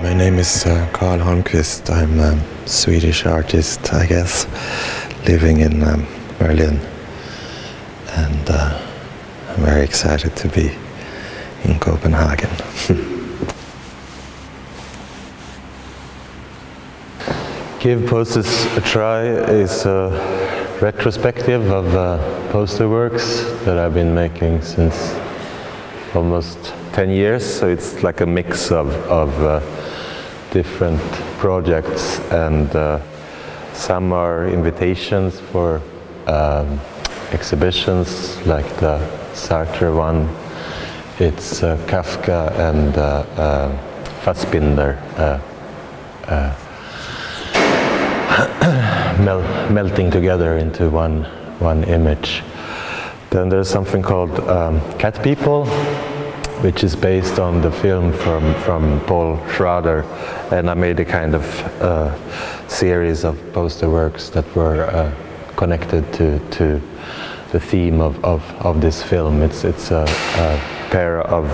My name is Karl Holmqvist. I'm a Swedish artist, I guess, living in Berlin. And I'm very excited to be in Copenhagen. Give Posters a Try is a retrospective of poster works that I've been making since almost 10 years. So it's like a mix of different projects, and some are invitations for exhibitions, like the Sartre one. It's Kafka and Fassbinder melting together into one image. Then there's something called Cat People, which is based on the film from Paul Schrader, and I made a kind of series of poster works that were connected to the theme of this film. It's a pair of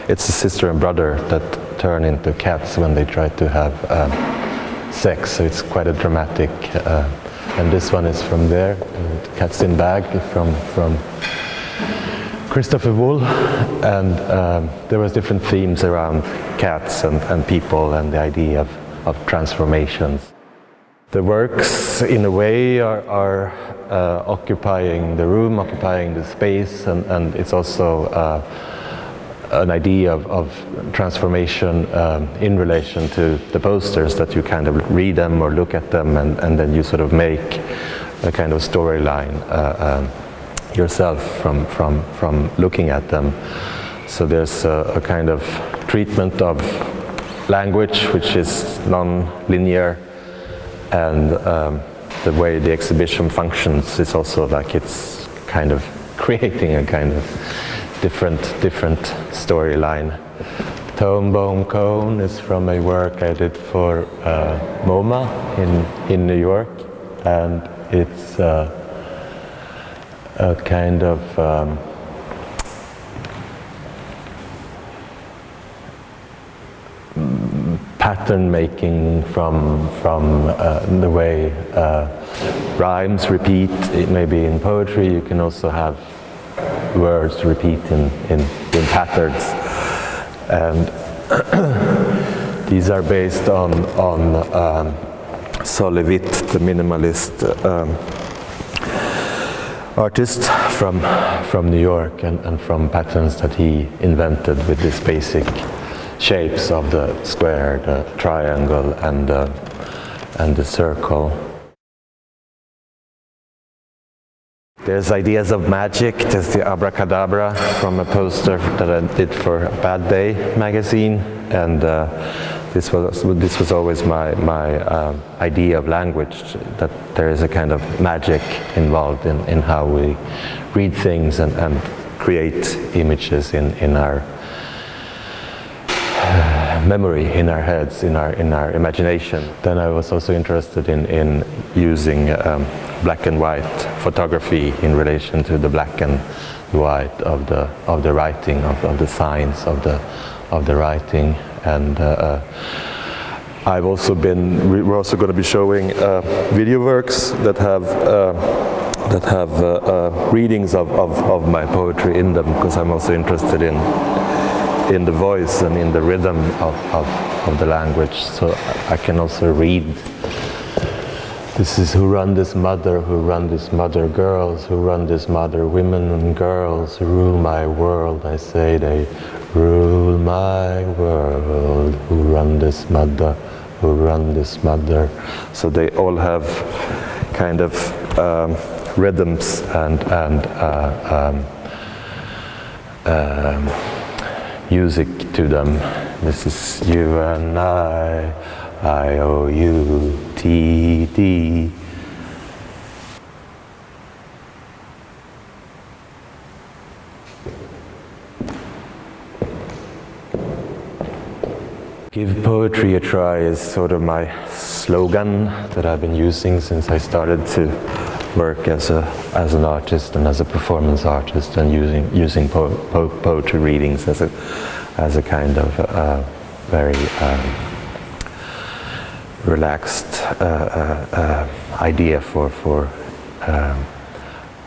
it's a sister and brother that turn into cats when they try to have sex, so it's quite a dramatic. And this one is from there, Cats in Bag from Christopher Wool, and there was different themes around cats and people and the idea of transformations. The works, in a way, are occupying the room, occupying the space, and it's also an idea of transformation in relation to the posters, that you kind of read them or look at them, and then you sort of make a kind of storyline yourself from looking at them. So there's a kind of treatment of language which is non-linear, and the way the exhibition functions is also like it's kind of creating a kind of different storyline. Tone Bone Cone is from a work I did for MoMA in New York, and it's a kind of pattern making from the way rhymes repeat. Maybe in poetry you can also have words repeat in patterns, and these are based on Solevit, the minimalist artist from New York, and from patterns that he invented with these basic shapes of the square, the triangle, and the circle. There's ideas of magic. There's the abracadabra from a poster that I did for Bad Day magazine, and this was always my idea of language, that there is a kind of magic involved in how we read things and create images in our memory, in our heads, in our imagination. Then I was also interested in using black and white photography in relation to the black and white of the writing, of the signs of the writing. And we're also going to be showing video works that have readings of my poetry in them, because I'm also interested in the voice and in the rhythm of the language. So I can also read. This is who run this mother, girls who run this mother, women and girls who rule my world. I say they rule my world, who run this mother, who run this mother. So they all have kind of rhythms and music to them. This is you and IOUTD. Give poetry a try is sort of my slogan that I've been using since I started to work as an artist and as a performance artist, and using poetry readings as a kind of very relaxed idea for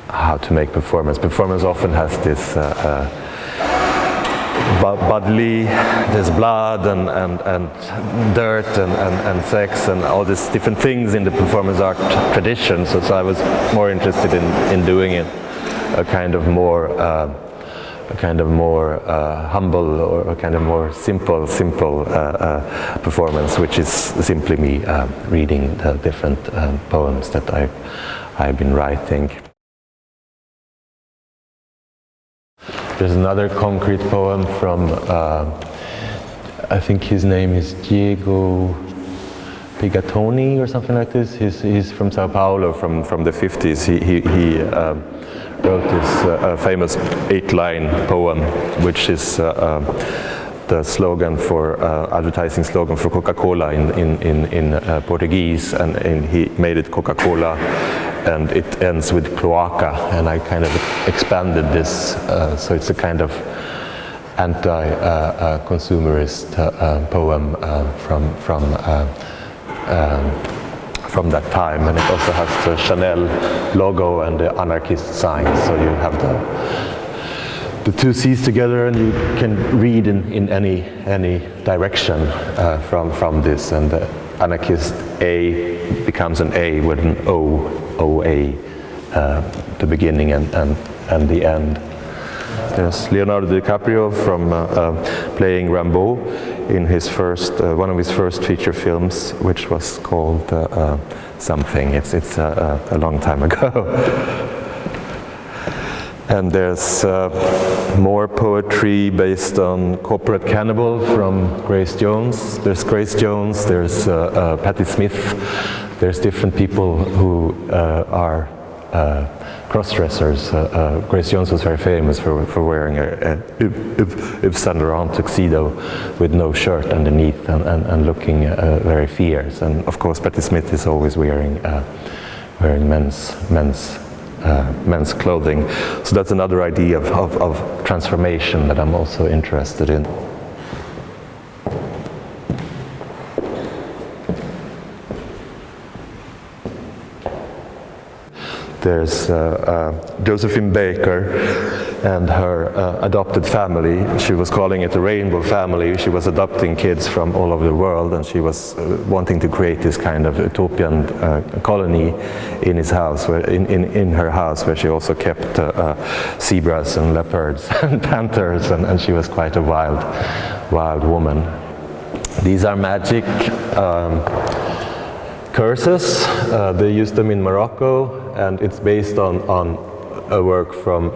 how to make performance. Performance often has this bodily, there's blood and dirt and sex and all these different things in the performance art tradition. So I was more interested in doing it a kind of more humble or a kind of more simple performance, which is simply me reading the different poems that I've been writing. There's another concrete poem from, I think his name is Diego Pigatoni or something like this. He's from Sao Paulo from the 50s. He wrote this famous 8-line poem, which is the slogan for advertising slogan for Coca-Cola in Portuguese, and he made it Coca-Cola, and it ends with cloaca, and I kind of expanded this, so it's a kind of anti-consumerist poem from that time, and it also has the Chanel logo and the anarchist sign, so you have the two C's together, and you can read in any direction from this, and the anarchist A becomes an A with an OA, the beginning and the end. There's Leonardo DiCaprio from playing Rambo in his first, one of his first feature films, which was called something. It's a long time ago. And there's more poetry based on Corporate Cannibal from Grace Jones. There's Grace Jones, there's Patti Smith, there's different people who are cross-dressers. Grace Jones was very famous for wearing a Yves Saint Laurent tuxedo with no shirt underneath and looking very fierce. And of course Patti Smith is always wearing men's clothing. So that's another idea of transformation that I'm also interested in. There's Josephine Baker and her adopted family. She was calling it a rainbow family. She was adopting kids from all over the world, and she was wanting to create this kind of utopian colony in his house, in her house, where she also kept zebras and leopards and panthers, and she was quite a wild woman. These are magic curses. They use them in Morocco, and it's based on a work from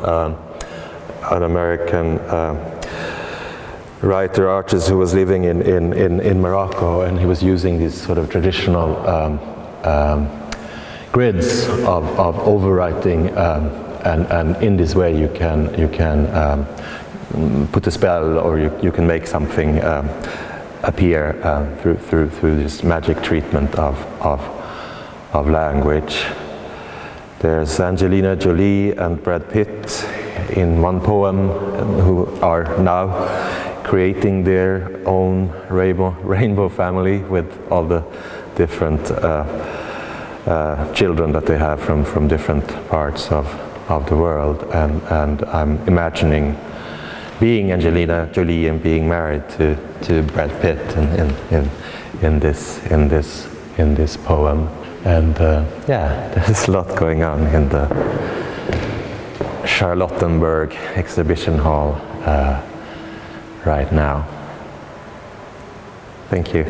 an American writer, artist who was living in Morocco, and he was using these sort of traditional grids of overwriting, and in this way you can put a spell, or you can make something appear through this magic treatment of language. There's Angelina Jolie and Brad Pitt in one poem, who are now creating their own rainbow family with all the different children that they have from different parts of the world, and I'm imagining being Angelina Jolie and being married to Brad Pitt in this poem. And yeah, there's a lot going on in the Charlottenborg exhibition hall right now. Thank you.